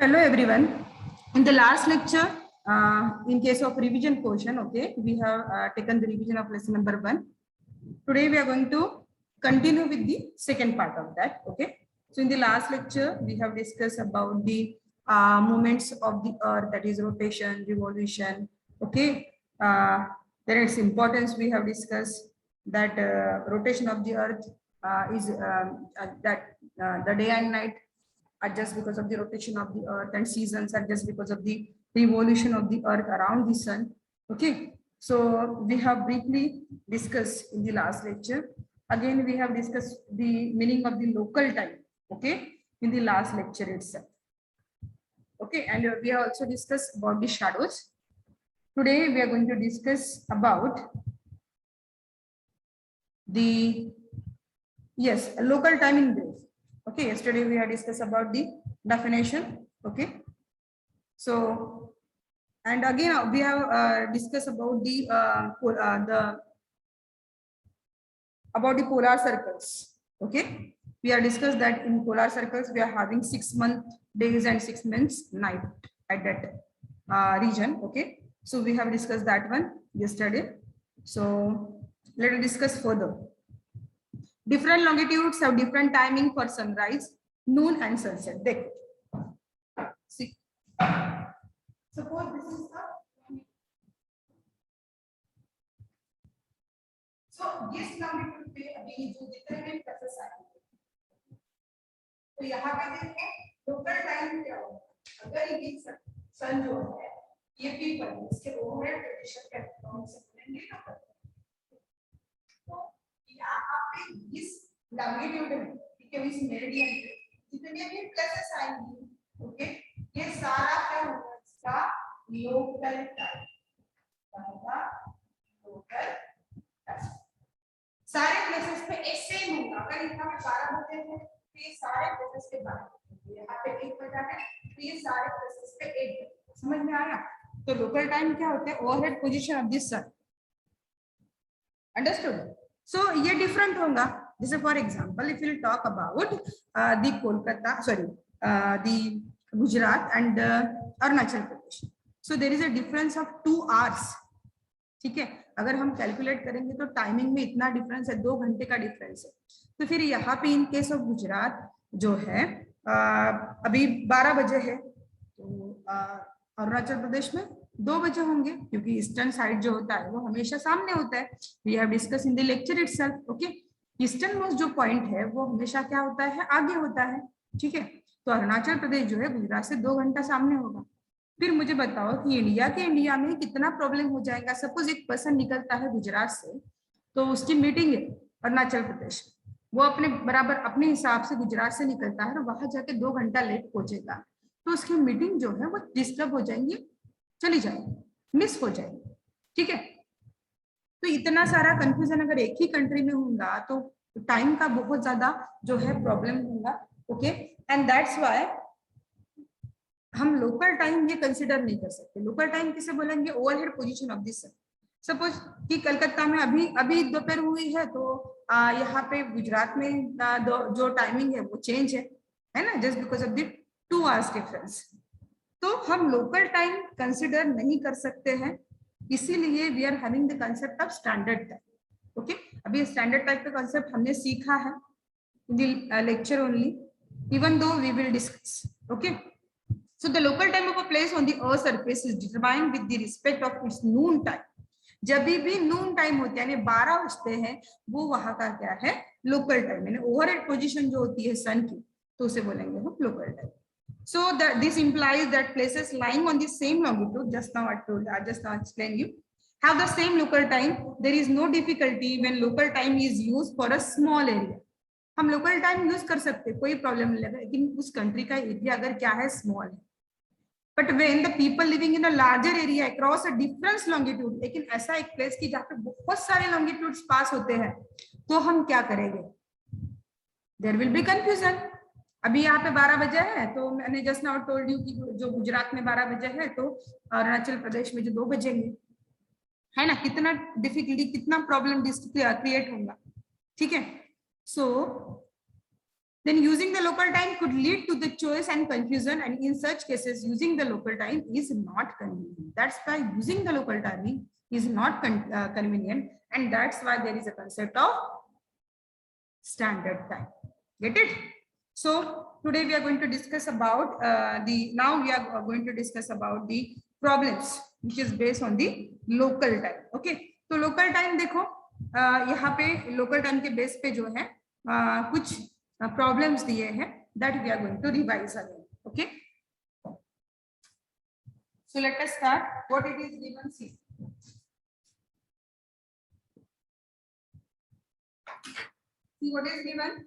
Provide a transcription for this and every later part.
Hello everyone. In the last lecture, in case of revision portion, okay, we have taken the revision of lesson number 1. Today we are going to continue with the second part of that. Okay. So in the last lecture, we have discussed about the movements of the earth, that is rotation, revolution. Okay. Then its importance we have discussed that rotation of the earth is that the day and night are just because of the rotation of the earth, and seasons are just because of the revolution of the earth around the sun. Okay, so we have briefly discussed in the last lecture. Again, we have discussed the meaning of the local time, okay, in the last lecture itself. Okay, and we have also discussed about the shadows. Today we are going to discuss about the local time in days. Okay, yesterday we had discussed about the definition. Okay, so and again we have discussed about the polar circles. Okay, we have discussed that in polar circles we are having 6 month days and 6 months night at that region. Okay, so we have discussed that one yesterday. So let us discuss further. Different longitudes have different timing for sunrise, noon, and sunset. See, suppose this is the जिस longitude पे अभी जो जितने भी pluses आएंगे, तो यहाँ पे देखो लोकल टाइम क्या होगा। अगर ये सन जो है ये पी पर इसके ओवरहेड रोटेशन के अकाउंट से बोलेंगे ना, तो यहाँ पे इस लॉन्गिट्यूड में, ठीक है, इस मेरिडियन पे जितने भी प्लसेस आएंगे, ओके, ये सारा क्या होगा, इसका लोकल टाइम होगा। लोकल सारे प्लेसेस पे एक सेम होगा। अगर यहाँ पे 12 बजे है तो ये सारे प्लेसेस पे 12, यहाँ पे 1 बजा है तो ये सारे प्लेसेस पे 1। समझ में आया? तो लोकल टाइम क्या होता है? Overhead position of this sun. Understood? So ये डिफरेंट होगा। जैसे for example if you talk about the Kolkata, sorry the Gujarat and Arunachal Pradesh, so there is a difference of 2 hours. ठीक है, अगर हम कैलकुलेट करेंगे तो टाइमिंग में इतना डिफरेंस है, 2 घंटे का डिफरेंस है। तो फिर यहाँ पे इन केस ऑफ गुजरात जो है अभी 12 बजे है, तो अरुणाचल प्रदेश में 2 बजे होंगे, क्योंकि ईस्टर्न साइड जो होता है वो हमेशा सामने होता है। We have discuss in the lecture itself. Okay, easternmost जो पॉइंट है वो हमेशा क्या होता है, आगे होता है। ठीक है, तो अरुणाचल प्रदेश जो है गुजरात से 2 घंटा सामने होगा। फिर मुझे बताओ कि इंडिया में कितना प्रॉब्लम हो जाएगा। सपोज एक पर्सन निकलता है गुजरात से, तो उसकी मीटिंग है अरुणाचल प्रदेश, वो अपने बराबर अपने हिसाब से गुजरात से निकलता है और वहां जाके 2 घंटा लेट पहुंचेगा, तो उसकी मीटिंग जो है वो डिस्टर्ब हो जाएंगी, चली जाएगी, मिस हो जाएगी। ठीक है, तो इतना सारा कंफ्यूजन अगर एक ही कंट्री में होगा तो टाइम का बहुत ज्यादा जो है प्रॉब्लम होगा। ओके, एंड दैट्स व्हाई हम लोकल टाइम ये कंसिडर नहीं कर सकते। लोकल टाइम किसे बोलेंगे? Overhead position of this sun. Suppose कि कलकत्ता में अभी दोपहर हुई है, तो यहाँ पे गुजरात में जो टाइमिंग है वो चेंज है ना, just because of the 2 hours difference. तो हम लोकल टाइम कंसिडर नहीं कर सकते हैं, इसीलिए we are having the concept of standard time. Okay, अभी स्टैंडर्ड टाइम का कंसेप्ट हमने सीखा है in the lecture only, even though we will discuss. Okay, so the local time of a place on the earth surface is determined with the respect of its noon time. जब भी नून time होता है यानी 12 बजते हैं, वो वहां का क्या है? Local time. यानी ओवरहेड पोजीशन जो होती है सन की, तो उसे बोलेंगे हम local time. So that this implies that places lying on the same longitude, just now I explained you, have the same local time. There is no difficulty when local time is used for a small area. हम local time use कर सकते, कोई problem नहीं लगा, लेकिन उस country का area अगर क्या है, स्मॉल है। But when the people living in a larger area across a different longitude, लेकिन ऐसा एक प्लेस की जहाँ पे बहुत सारे लॉन्गिट्यूड्स पास होते हैं, तो हम क्या करेंगे? There will be confusion. अभी यहाँ पे 12 बजे है, तो मैंने जस्ट नाउ टोल्ड यू कि जो गुजरात में 12 बजे है, तो अरुणाचल प्रदेश में जो 2 बजेंगे, है ना, कितना डिफिकल्टी, कितना प्रॉब्लम क्रिएट होगा। ठीक है, सो then using the local time could lead to the choice and confusion, and in such cases using the local time is not convenient. That's why using the local timing is not convenient, and that's why there is a concept of standard time. Get it? So today we are going to discuss about the problems which is based on the local time. Okay, तो local time देखो, यहाँ पे local time के base पे जो है कुछ problems दिए हैं, that we are going to revise again. Okay, so let us start. What it is given? See, what is given?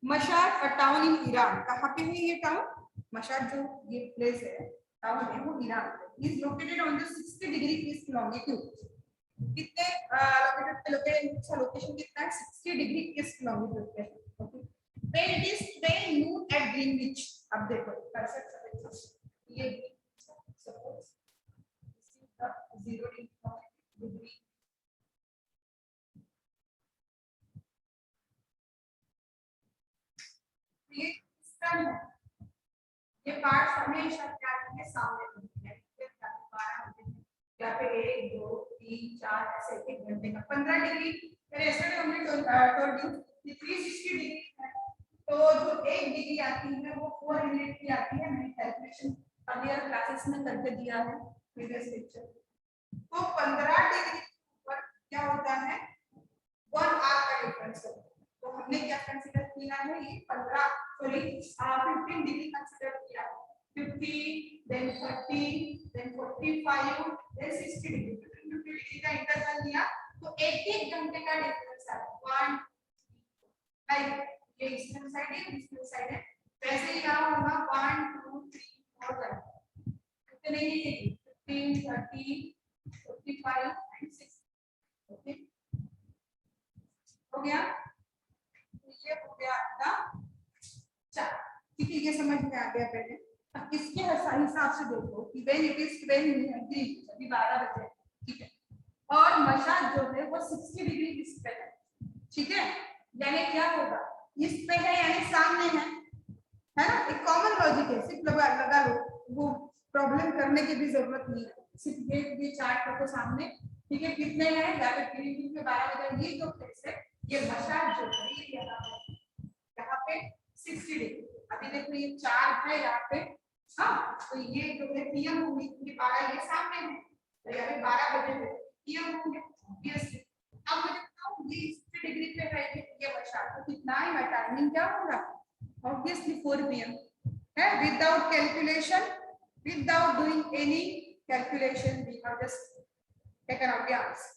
मशाद, a town in Iran. कहाँ पे है ये टाउन? मशाद जो ये प्लेस है, टाउन है, वो ईरान है. is located on the 60 degree east longitude. कितने लोकेशन कितना है? 60 डिग्री ईस्ट लॉन्गिट्यूड पे. Okay, when it is 12 noon at Greenwich. अब देखो ये suppose this is the 0 degree. ये सन है, ये पार्ट हमेशा क्या है? सामने होते हैं. 12 होते हैं यहाँ पे 1 2 3 4 ऐसे 1 घंटे का 15 डिग्री. मैंने एस्टरडे हमने टोल्ड यू कि 360 डिग्री है, तो जो 1 डिग्री आती है वो 4 मिनट की आती है. मैंने कैलकुलेशन अर्लियर क्लासेस में करके दिया है प्रीवियस लेक्चर. तो 15 डिग्री पर क्या होता है? 1 आवर का डिफरेंस होता है. तो हमने क्या कंसीडर किया है? ये 15 15 डिग्री कंसीडर किया. 50 then 30 then 45 then 60 degree. 50 degree का इंटरवल लिया तो 1 घंटे का डिफरेंस है. 1 लाइक ये ईस्टर्न साइड है, ईस्टर्न साइड है, वैसे ही यहाँ होगा 1 2 3 4 5. कितने ये 15 30 45 एंड 60. ओके, हो गया. ये हो गया आपका 4. ठीक है, ये समझ में आ गया पहले. अब इसके हिसाब से देखो कि when it is 12 अभी 12 बजे. ठीक है, और मशाद जो है वो 60 डिग्री इस पे है. ठीक है, यानी क्या होगा? इस पे है यानी सामने है ना? एक कॉमन लॉजिक है, सिर्फ लगा लो, वो प्रॉब्लम करने की भी जरूरत नहीं है. सिर्फ ये चार्ट को सामने. ठीक है, कितने हैं? या फिर 12 बजे. ये जो प्लेस है, ये मशाद जो है यहाँ पे 60 डिग्री. अभी देखो ये 4 है यहाँ पे. हाँ, तो ये जो है पीएम होंगी, 12 ये सामने है, तो यहाँ पे 12 बजे पीएम होंगे ऑब्वियसली. अब मुझे बताओ ये 60 डिग्री पे है ये मशाद, तो कितना है? टाइमिंग क्या होगा? ऑब्वियसली 4 पीएम है. Without calculation, without doing any calculation, we have just taken out the answer.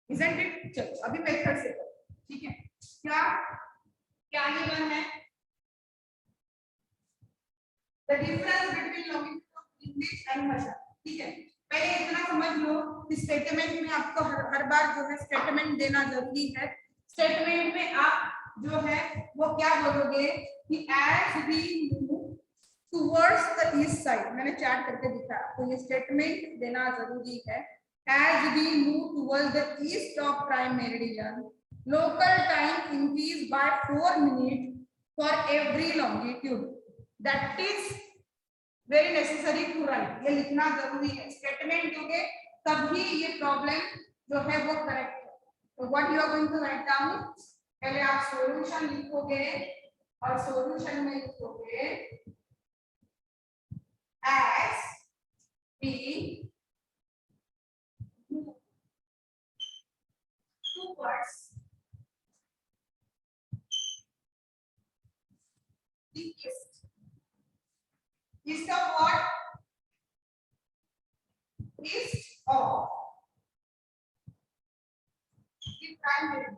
Isn't it? चलो अभी मेथड से करो. ठीक है, क्या क्या गिवन है? The difference between longitude of Greenwich and मशाद. ठीक है, पहले इतना समझ लो कि स्टेटमेंट में आपको हर बार जो है स्टेटमेंट देना जरूरी है. स्टेटमेंट में आप जो है वो क्या बोलोगे कि as we move towards the east side. मैंने चार्ट करके दिखा, तो ये स्टेटमेंट देना जरूरी है. As we move towards the east of prime meridian, local time increase by 4 minutes for every longitude. That is very necessary to write. ये लिखना जरूरी है. स्टेटमेंट दोगे तभी ये प्रॉब्लम जो है वो करेक्ट है. तो what you are going to write down? पहले आप सॉल्यूशन लिखोगे और सॉल्यूशन में लिखोगे as we towards the east. East of what? East of the prime meridian.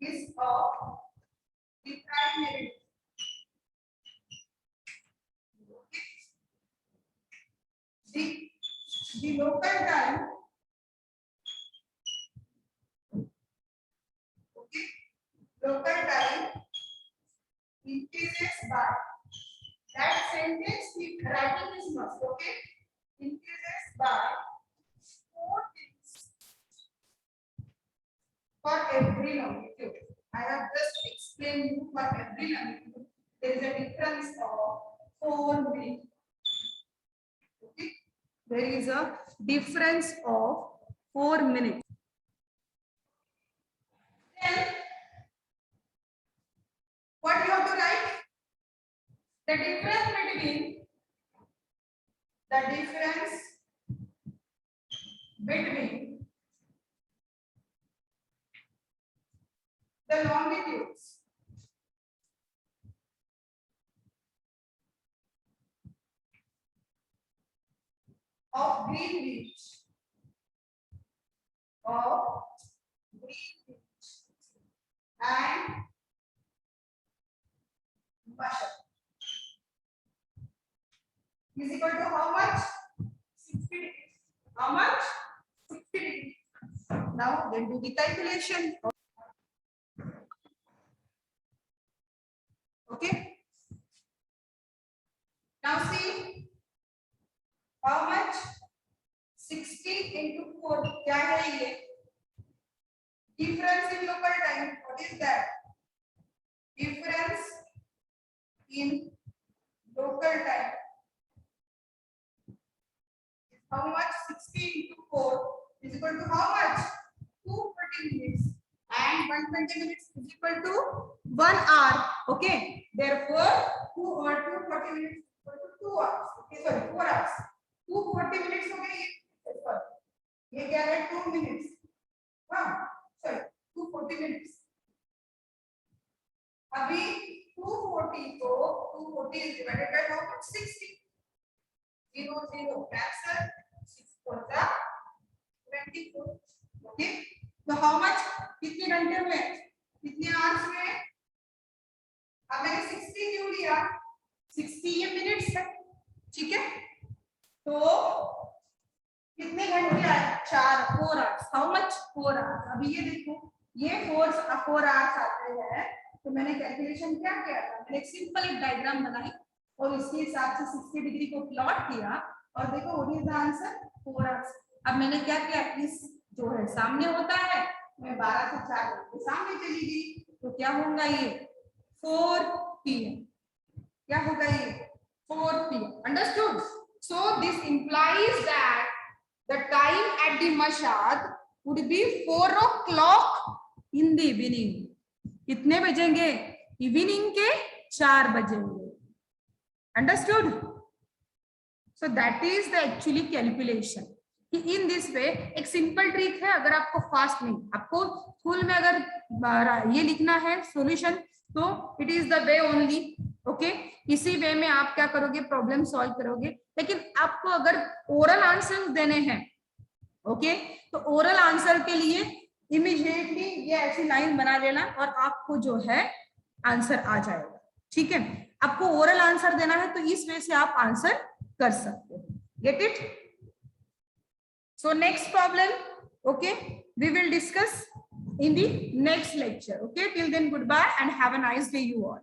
East of the prime meridian. The local time. Local time increases by, that sentence the writing is must. Okay, increases by 4 minutes for every longitude. I have just explained you for every number. There is a difference of 4 minutes. Okay? There is a difference of 4 minutes. Then what you have to write? The difference between the longitudes of Greenwich and Mashhad is equal to how much? 60 degrees. How much? 60 degrees. Now then do the calculation. Okay. Now see how much? 60 into 4. क्या है ये? Difference in local time. What is that? Difference in local time. How much? 60 into 4 is equal to how much? 240 minutes. And 120 minutes is equal to 1 hour. Okay. Therefore, 240 minutes is equal to 2 hours. Okay, sorry, 4 hours. 240 minutes हो गए ये क्या है? 2 minutes. हाँ, sorry, 240 minutes. अभी 240 को 240 is divided by how much? 60. 0 0 cancel. 6 4 24. Okay. So how much? कितने घंटे हुए? कितने hours हुए? अब मैंने 60 क्यों लिया? 60 ये minutes है. ठीक है? तो कितने घंटे आए? 4 hours. How much? 4 hours. अभी ये देखो, ये 4 hours आते हैं. तो मैंने कैलकुलेशन क्या किया था? मैंने एक सिंपल एक डायग्राम बनाई और उसके हिसाब से 60 डिग्री को प्लॉट किया और देखो what is the answer? 4 hours. अब मैंने क्या किया? इस जो है सामने होता है, मैं 12 से 4 के सामने चली गई, तो क्या होगा ये? 4 PM. क्या होगा ये? 4 PM. Understood? So this implies that the time at the Mashhad would be 4 o'clock in the evening. कितने बजेंगे? इवनिंग के 4 बजेंगे. Understood? So that is the actually calculation. In this way एक सिंपल ट्रिक है. अगर आपको fast नहीं, आपको full में अगर ये लिखना है सॉल्यूशन, तो it is the way only. Okay, इसी वे में आप क्या करोगे? प्रॉब्लम सॉल्व करोगे. लेकिन आपको अगर ओरल आंसर देने हैं, ओके, तो ओरल आंसर के लिए इमीडिएटली ये ऐसी लाइन बना लेना और आपको जो है आंसर आ जाएगा. ठीक है, आपको ओरल आंसर देना है तो इस वे से आप आंसर कर सकते हो. Get it? So next problem, okay, we will discuss in the next lecture. Okay, till then, goodbye and have a nice day you all.